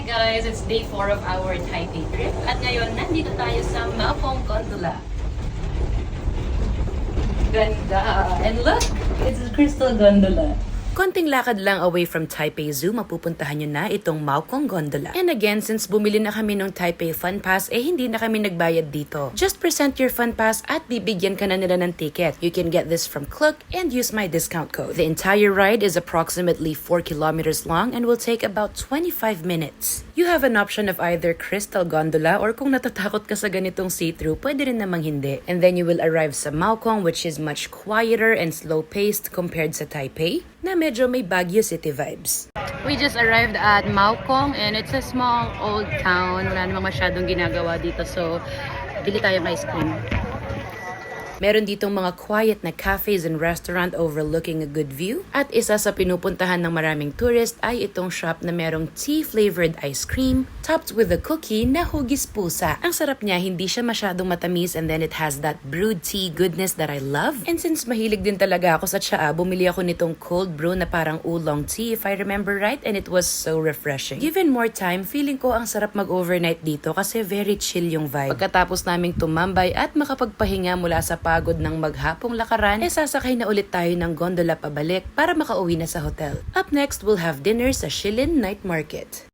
guys, it's day 4 of our Taipei trip. At ngayon, nandito tayo sa Maokong Gondola. Ganda! And look, it's a crystal gondola. Konting lakad lang away from Taipei Zoo, mapupuntahan nyo na itong Maokong Gondola. And again, since bumili na kami ng Taipei Fun Pass, hindi na kami nagbayad dito. Just present your Fun Pass at bibigyan ka na nila ng ticket. You can get this from Klook and use my discount code. The entire ride is approximately 4 kilometers long and will take about 25 minutes. You have an option of either crystal gondola or kung natatakot ka sa ganitong see-through, pwede rin namang hindi. And then you will arrive sa Maokong, which is much quieter and slow-paced compared sa Taipei, na medyo may Baguio City vibes. We just arrived at Maokong and it's a small old town. Wala namang masyadong ginagawa dito, so bili tayong ice cream. Meron ditong mga quiet na cafes and restaurant overlooking a good view. At isa sa pinupuntahan ng maraming tourist ay itong shop na merong tea-flavored ice cream topped with a cookie na hugis pusa. Ang sarap niya, hindi siya masyadong matamis and then it has that brewed tea goodness that I love. And since mahilig din talaga ako sa tsaa, bumili ako nitong cold brew na parang oolong tea if I remember right, and it was so refreshing. Given more time, feeling ko ang sarap mag-overnight dito kasi very chill yung vibe. Pagkatapos naming tumambay at makapagpahinga mula sa pagod ng maghapong lakaran, sasakay na ulit tayo ng gondola pabalik para makauwi na sa hotel. Up next, we'll have dinner sa Shilin Night Market.